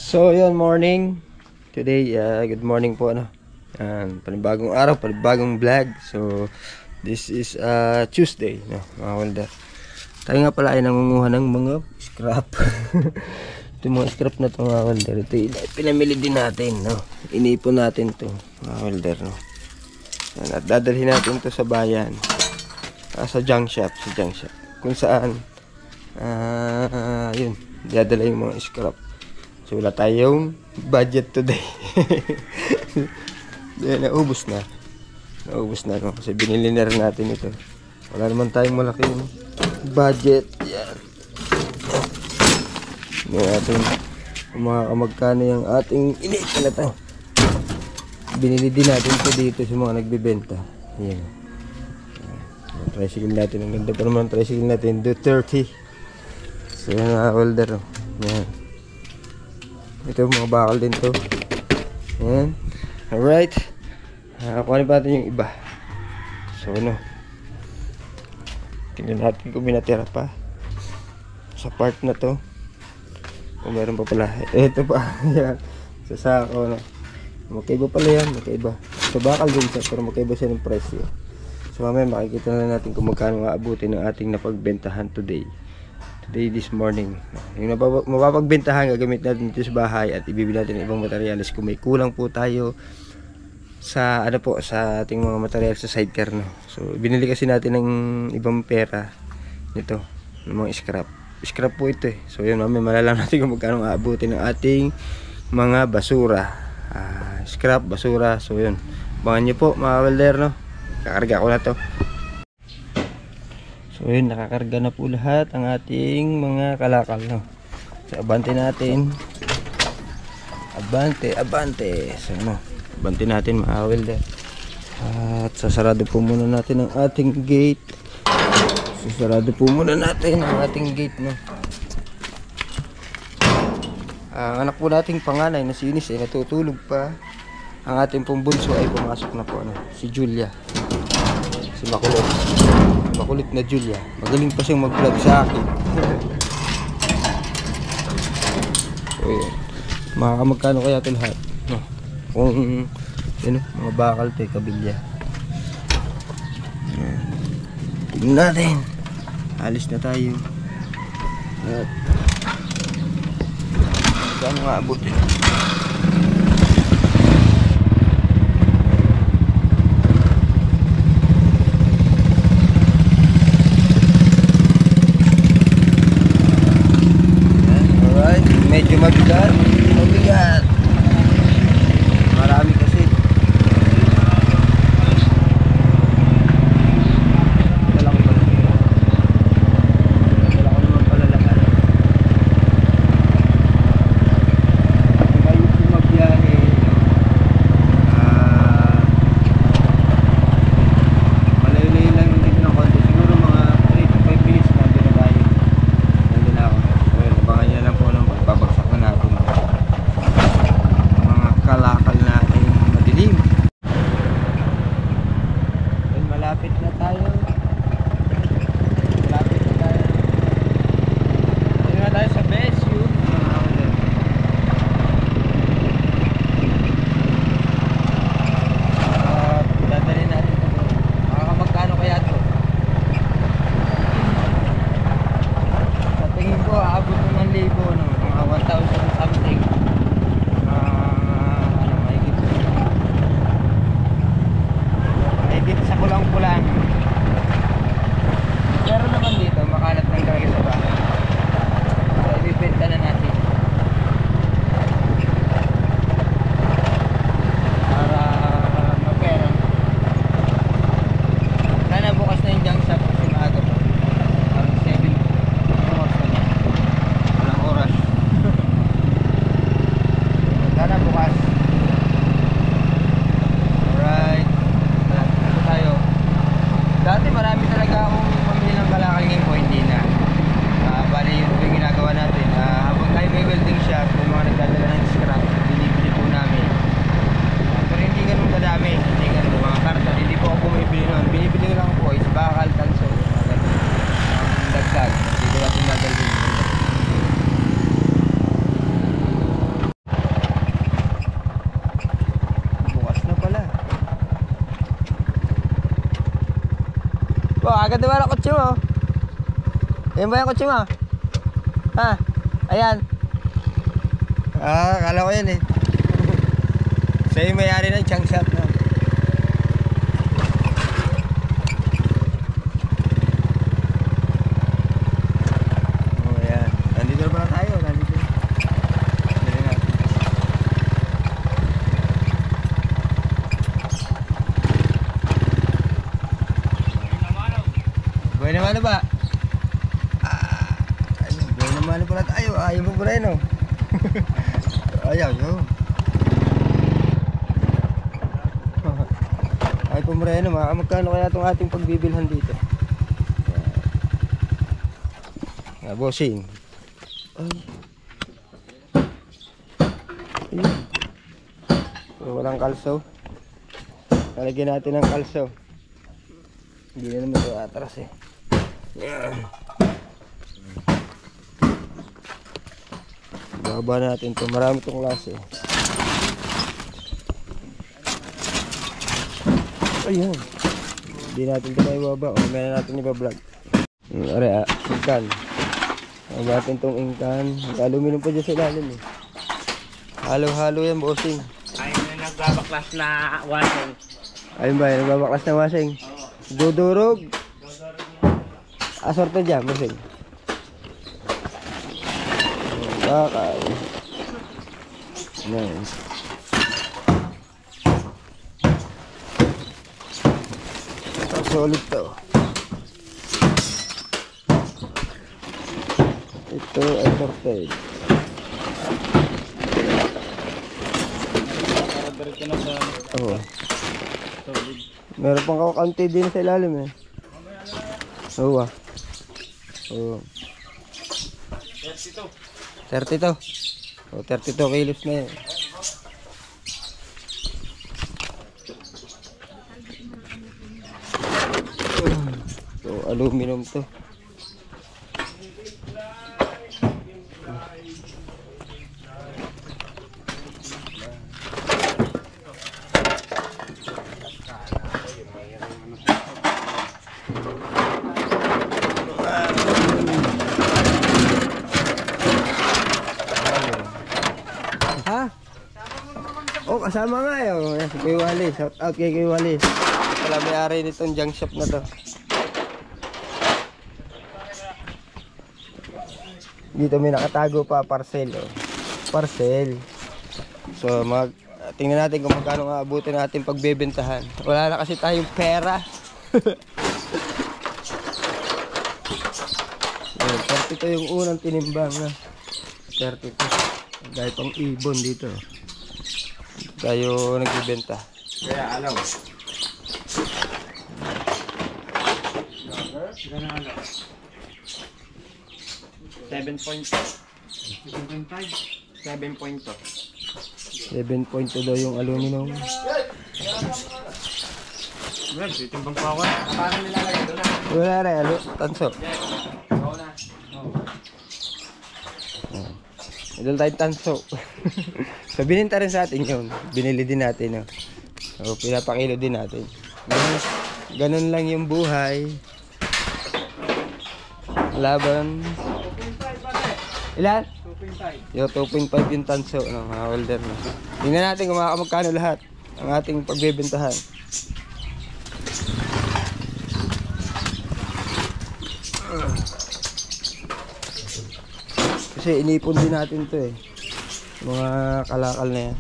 So yun, morning. Today, good morning po panibagong araw, panibagong vlog. So this is Tuesday, no, mga welder. Tayo nga pala ay nangunguha ng mga scrap. Ito mga scrap na ito, mga welder. Ito pinamili din natin, no. Inipon natin to, mga welder, no. At dadalhin natin to sa bayan, sa junk shop, kung saan yun, dadala yung mga scrap. So wala tayong budget today. Naubos na, no? Kasi binili na rin natin ito. Wala naman tayong malaking budget. Yan. Hindi natin magkano yung ating initin na ito. Binili din natin ito dito sa mga nagbibenta. Yan. Tricycle natin, ang ganda pa naman tricycle natin, do 30. So yan, mga welder. Yan. Ito mga bakal din to. Ayan. Alright. Kuhanin pa natin yung iba. So ano, tingnan natin kung binatira pa sa part na to. Kung meron pa pala. Ito pa. Ayan. Sa sako, no. Magkaiba pala yan. Magkaiba. So bakal din siya, pero magkaiba siya ng presyo. So mamaya makikita na natin kung magkano maabutin ng ating napagbentahan today this morning. Yung mapapagbentahan, gagamit natin dito sa bahay at ibibili natin ibang materyales kung may kulang po tayo sa sa ating mga materyales sa sidecar, no. So binili kasi natin ng ibang pera nito, ng mga scrap po ito eh. So yun, mamaya malalaman natin kung magkano aabutin ng ating mga basura, scrap, basura. So yun, abangan nyo po, mga welder, no. Kakarga ko na to. So yun, nakakarga na po lahat ang ating mga kalakal, no. So abante natin. Abante. So no, abante natin, mga welder. At sasarado po muna natin ang ating gate. No. Ang anak po nating panganay na si Eunice ay natutulog pa. Ang ating pong bunso ay pumasok na po, si Julia. Si makulit na Julia. Magaling pa siyang mag-vlog sa akin. So yun, magkano kaya ito lahat, no? Kung yun, mga bakal ito, kabilya. Tignan natin. Alis na tayo. At magkano nga abutin? Medyo mabigat. Marami kasi. Dala ko naman pala lahat. Ngayon po magbiyahe. Malayo-layo lang yung dito ng konti. Siguro mga 3 to 5 minutes na doon na tayo. Nandun ako. Well, abangan nyo lang po ng babagsak na natin mga kalakal natin madilim. Well, malapit na tayo. Ayun na tayo sa best view. Dadalhin natin ito. Magkano kaya ito? Sa tingin ko aabot ng 1,000, no? Mga 1,000 something. Mahigit sa kulang-kulang. Pero naman dito makalat ng talaga sa bahay. So ibibenta na natin para mapera. Sana bukas na yung junk shop kasi maaga pa. Parang 7 oras na. Walang oras. Ganda ba ang kotse mo? Ayan ba yung kotse mo? Ha? Ayan. Kala ko yan eh. Siya yung may-ari ng chunk shop na. Oh, ayan. Nandito na pala tayo. Nandito. Dali natin. Buhay naman ba? Buhay naman pala tayo. Ayaw mo ba rin, oh? Ayaw, yun. Ay, pumreno, magkano kaya itong ating pagbibilhan dito? Bossing. Ay. Ayun. Walang kalso. Nalagyan natin ng kalso. Hindi na naman ito atras eh. Baba natin ito. Marami itong klase. Ayun. Hindi natin ito na ibaba. O, meron natin ibablog. Are, ingkan. Baba natin itong ingkan. Aluminum pa dyan sa ilalim eh. Halo-halo yan, bossing. Ayun na nagbabaklas na washing. Ayun ba, nagbabaklas na washing. Dudurog. Asorte dyan, bossing. Bakal. Nice. Solid to. Ito ay sorted. Oh. Meron pang kaunti din sa ilalim eh. Oo. Oh. 32. Oh, 32 kilos na yan. So, aluminum to. Ha? Oh, kasama nga yun. Si Kuya Wally. Shout out kay Kuya Wally. Wala may-ari nitong junk shop na to. Dito may nakatago pa parcel. Oh. Parcel. So tingnan natin kung magkano nga abutin natin pagbebentahan. Wala na kasi tayong pera. So, 32 yung unang tinimbang na. 32. Dahil pang ibon dito. Tayo nagbibenta. Kaya alaw. 7.2 daw yung aluminum. Well, titimbang pa ako. Paano nilalagay doon na? Wala rin, tanso. Oo na. Idol tayo tanso. So bininta rin sa atin yun. Binili din natin. No? So pinapakilo din natin. Ganun lang yung buhay. Laban. Ilan? 2.5. Yo, 2.5 yung tanso. No, mga holder na. Tingnan natin kung magkano lahat ang ating pagbebentahan. Kasi inipon din natin to eh. Mga kalakal na yan.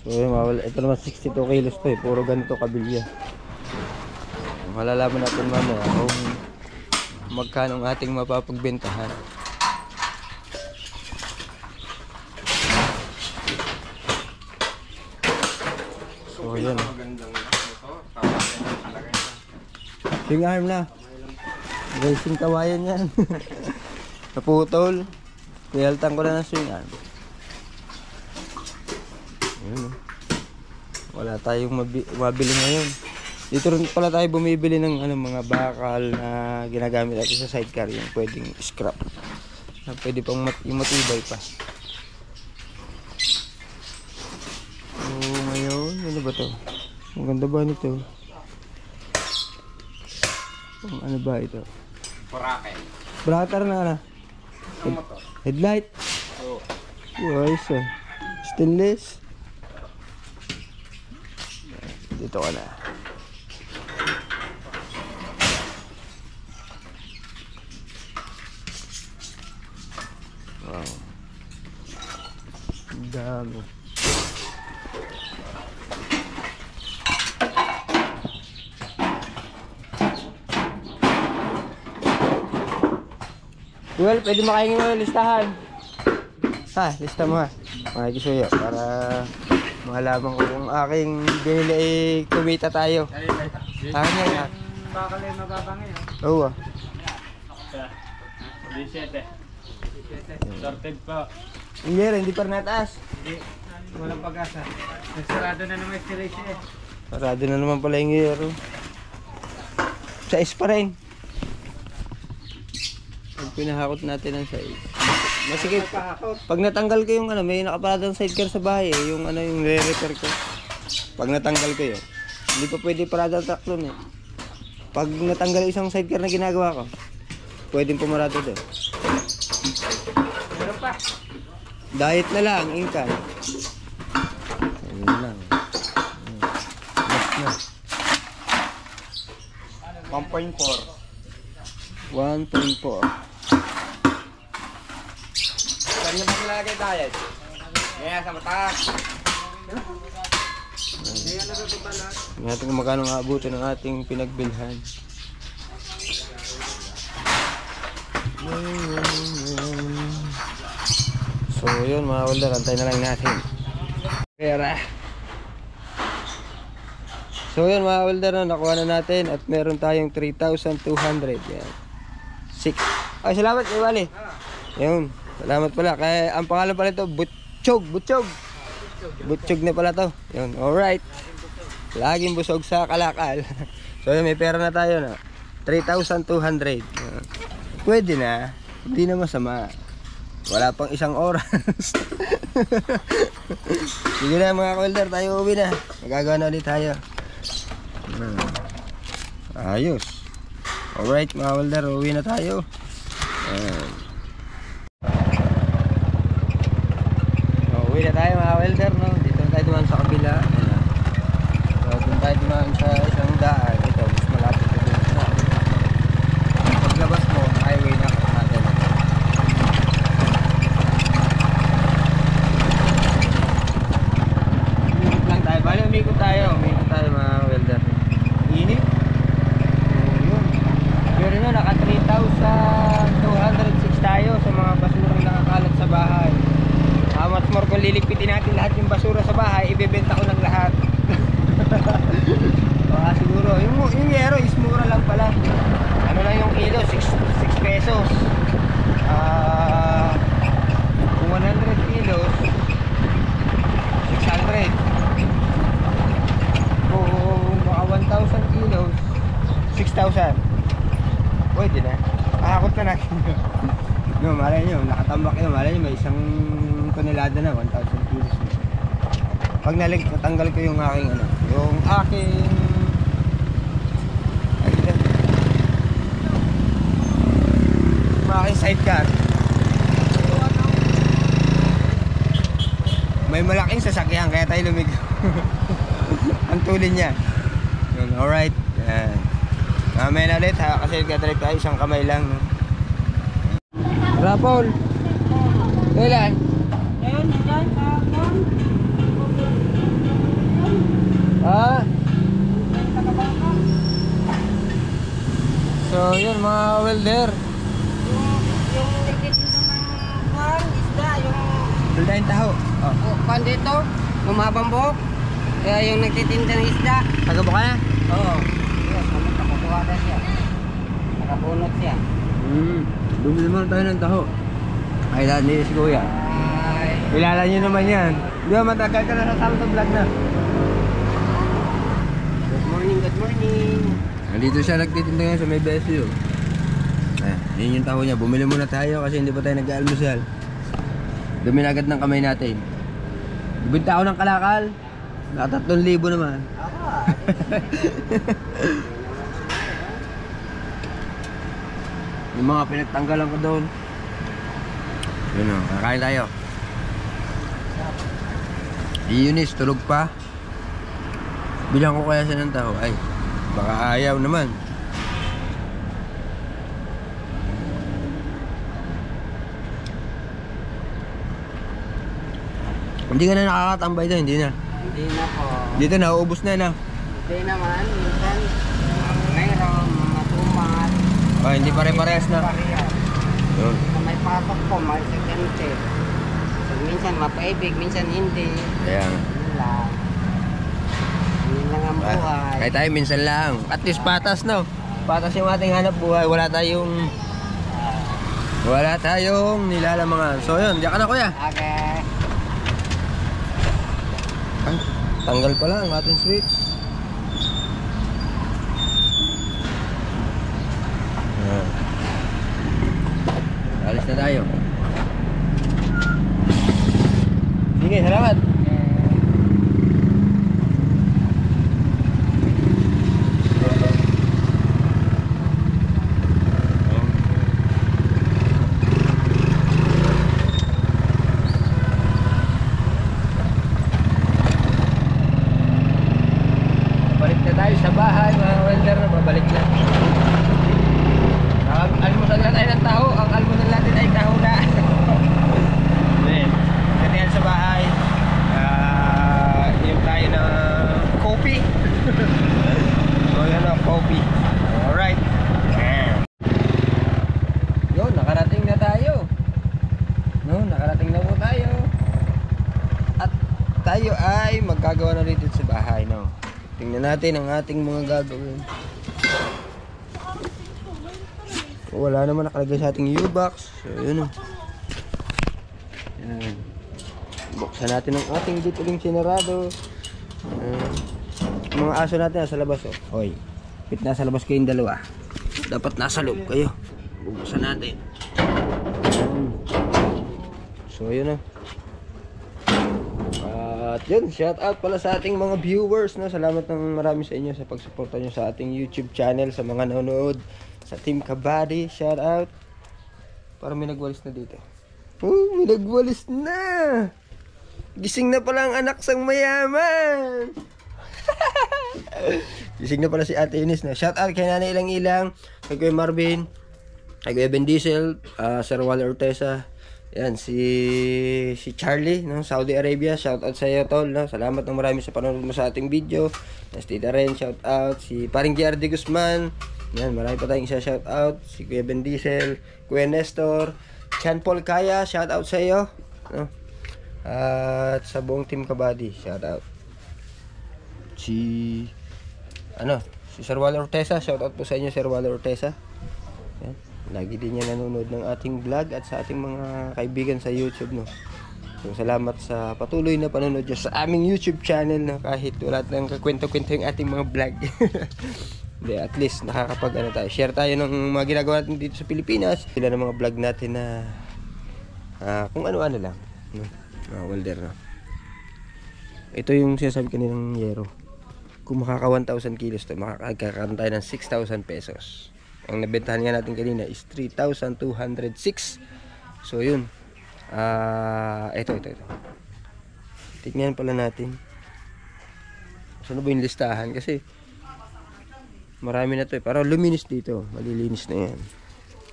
So ito naman 62 kilos to eh. Puro ganito kabilya. Malalaman natin mamaya kung magkano ang ating mapapagbentahan. So yan. Swing arm na. Racing kawayan yan. Naputol. Kuyaltan ko na ng swing arm. Ayun, wala tayong mabili ngayon. Dito rin pala tayo bumibili ng mga bakal na ginagamit natin sa sidecar. Yung pwedeng scrap. Na pwede pang yung matibay pa. Ano ba to? Ang ganda ba nito? Ano ba ito? Boracay. Brother na na. Ano mo to? Headlight. Oo. Ayos ah. Stainless. Dito ka na. Wow. Ang dami. Well, pwede makahingi mo yung listahan. Ha, lista mo ha. Makikisuyo para malaman ko kung aking binili ay kumita tayo. Akin yan ha. Bakal ay mababangin. Oo ah. 17. Sorted pa. Hindi pa nataas. Hindi. Walang pag-asa. Nasarado na naman si Rishi eh. Sarado na naman pala yung hero. Size pa rin. Pag pinahakot natin ang size. Masigit. Pag natanggal ko yung ano, may nakaparadang sidecar sa bahay eh. Yung ano, yung re-repair ko. Pag natanggal ko yun, hindi pa pwede paradang truck doon eh. Pag natanggal isang sidecar na ginagawa ko, pwedeng pumarado doon. Meron pa. Diet na lang, income. Ayun lang. Last na. 1.4. 1.4. Saan niyo ba nilagay tayo? Ngayon sa mataas. Hindi natin kung magkano nga abutin ng ating pinagbilhan. So yun mga welder, antay na lang natin. Pera. So yun mga welder, no, nakuha na natin at meron tayong 3,200. Yan. 6. Ay, salamat kay Wally. Yun. Salamat pala. Kaya ang pangalan pala ito, Butchog. Butchog na pala to. Yun. Alright. Laging busog sa kalakal. So yun, may pera na tayo na. 3,200. Pwede na. Hindi na masama. Wala pang isang oras. Sige na mga welder, tayo uwi na. Magagawa na ulit tayo. Ayos. Alright mga welder, uwi na tayo. Uwi na tayo mga welder, no? Dito na tayo dumaan sa kabila. So dito tayo dumaan sa isang daan. Ito, mas malapit na dito na. Paglabas mo, highway na natin. Umikot lang tayo. Bali, umikot tayo mga welder. Init. Pero no, naka 3,206 tayo sa mga basurang nakakalat sa bahay. Much more kung liligpitin natin lahat yung basura sa bahay, ibebenta ko ng lahat. Baka siguro, yung yero is mura lang pala. Ano lang yung kilo, 6 pesos. Kung 100 kilos, 600. Kung baka 1,000 kilos, 6,000. Pwede na. Ahakot na natin. No, malay nyo, nakatambak yun. Malay nyo, may isang tonelada na, 1,000 kilos. Pag natanggal ko yung aking ano, yung aking sidecar, may malaking sasakyan kaya tayo lumigaw. Ang tulin niya yun. Alright, yan. Mamaya na ulit ha, kasi nagdadrive tayo isang kamay lang, no? Rapol, kailan? Ayun, dyan, kahapon. Ha? So yun mga welder, Yung ticket dito ng kuwan, isda, yung tuldahin taho. Oh. kuwan dito, lumabang buhok. Kaya yung nagtitinda ng isda. Taga ba ka na? Oo. Yes, nakakuha na siya. Nakabunot siya. Bumili naman tayo ng taho. Ay, lahat ni si Kuya. Ay, Kilala nyo naman yan. Di ba matagal ka na nasama sa vlog na? good morning, good morning. Nandito siya nagtitinda ngayon sa may BSU. Yun yung taho niya. Bumili muna tayo kasi hindi pa tayo nag-aalmusal. Dumi na agad ng kamay natin. Bibinta ako ng kalakal. 3,000 naman. Aba, Yung mga pinagtanggalan ko doon. Yun o, kakain tayo. Eunice, tulog pa. Bilang ko kaya siya ng taho. Ay, baka ayaw naman. Hindi ka na nakakatambay doon, hindi na. hindi na po. Dito nauubos na na. Hindi naman, minsan mayroon matumat. Oh, hindi pare-parehas na. Pareha. Yun. Na may pasok po, may sekente. So, minsan mapaibig, minsan hindi. Ayan. Yun lang. Yun lang ang buhay. Kahit tayo minsan lang. At least patas, no? Patas yung ating hanap buhay. Wala tayong nilalamangan. So yun, diyan ka na kuya. Okay. Ay, tanggal pala ang ating switch. Ayan. Alis na tayo. Sige, salamat. Balik na tayo sa bahay, mga welder na babalik na. Almusal na tayo ng taho. Ang almusal natin ay taho na. Ganyan yan sa bahay. Yung tayo na coffee. So yan o, coffee. Alright. Yun, nakarating na tayo. No, nakarating na po tayo. At tayo ay magkagawa na rin dito sa bahay, no. Tingnan natin ang ating mga gagawin. Wala naman nakalagay sa ating U-box. So, yun o. Yan. Buksan natin ang ating dito ring sinarado. Mga aso natin nasa labas o. Hoy, pit nasa labas kayong dalawa. Dapat nasa loob kayo. Buksan natin. So, yun o. At yun, shout out pala sa ating mga viewers, no? Salamat ng marami sa inyo sa pagsuporta nyo sa ating YouTube channel, sa mga nanonood, sa Team Kabady, shout out. Parang may nagwalis na dito. Oh, may nagwalis na! Gising na pala ang anak sang mayaman! Gising na pala si Ate Eunice, no? Shout out kay Nanay Ilang Ilang, kay Kuya Marvin, kay Kuya Ben Diesel, Sir Waller Ortesa. Yan, si Charlie, no? Saudi Arabia, shout out sa iyo tol, no? Salamat ng marami sa panonood mo sa ating video. Si Tita Ren, shout out. Si Paring JRD Guzman, yan, marami pa tayong isa shout out. Si Kuya Ben Diesel, Kuya Nestor, Chan Paul Kaya, shout out sa iyo, no? At sa buong Team Kabady, shout out. Si Sir Waller Ortesa, shout out po sa inyo Sir Waller Ortesa. Yan. Lagi din niya nanonood ng ating vlog at sa ating mga kaibigan sa YouTube, no. So, salamat sa patuloy na panonood niyo sa aming YouTube channel, no, kahit wala tayong kakwento-kwento yung ating mga vlog. Hindi, at least nakakapag tayo. Share tayo ng mga ginagawa natin dito sa Pilipinas. Sila ng mga vlog natin na kung ano-ano lang, no. Mga welder, no. Ito yung sinasabi kaninang yero. Kung makaka 1,000 kilos to, makakakaroon tayo ng 6,000 pesos. Ang nabentahan nga natin kanina is 3,206. So yun. Ito. Tignan pala natin. Saan ba yung listahan? Kasi marami na to eh. Para luminis dito. Malilinis na yan.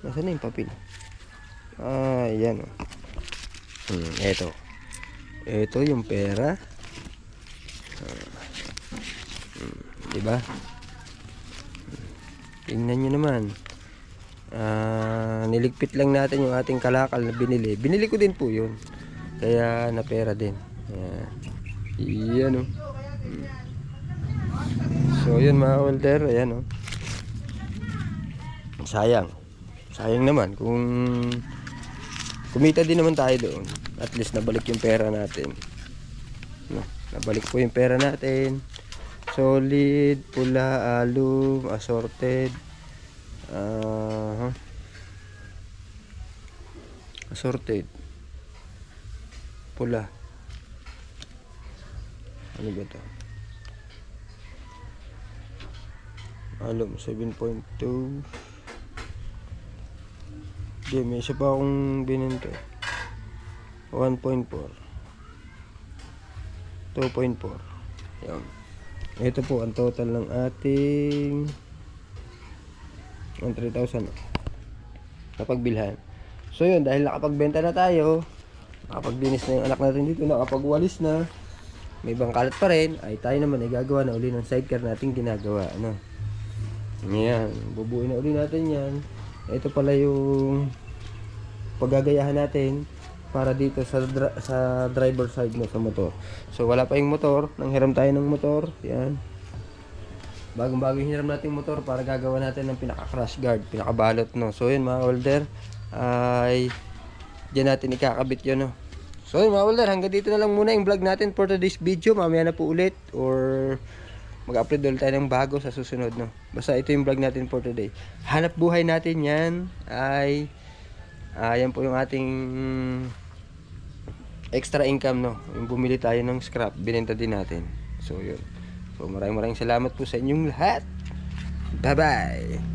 Nasaan na yung papel? Yan o. Ito. Ito yung pera. Diba? Tingnan nyo naman. Niligpit lang natin yung ating kalakal na binili. Binili ko din po yun. Kaya napera din. Yan o. So yun mga welder. Ayan o. Sayang. Sayang naman. Kung kumita din naman tayo doon. At least nabalik yung pera natin. No, nabalik po yung pera natin. Solid, pula, alum, assorted. Assorted. Pula. Ano ba to? Alam, 7.2. Hindi, may isa pa akong binenta. 1.4. 2.4. Yan. Ito po ang total ng ating 3,000 napagbilhan. So yun, dahil nakapagbenta na tayo, nakapagdinis na yung anak natin dito, nakapagwalis na, may bangkalat pa rin, ay tayo naman ay gagawa na uli ng sidecar natin ginagawa. Ano? Yan, bubuin na uli natin yan. Ito pala yung paggagayahan natin para dito sa driver side mo sa motor. So wala pa yung motor, nanghiram tayo ng motor. Yan. Bagong-bago hiram natin yung motor para gagawa natin ng pinaka-crash guard, pinakabalot, no. So yun mga welder, ay diyan natin ikakabit yun, no. So yun mga welder, hanggang dito na lang muna yung vlog natin for today's video. Mamaya na po ulit or mag-upload ulit tayo ng bago sa susunod, no. Basta ito yung vlog natin for today. Hanap buhay natin yan ay yan po yung ating extra income, no. Yung bumili tayo ng scrap, binenta din natin. So yun. So maraming salamat po sa inyong lahat. Bye bye.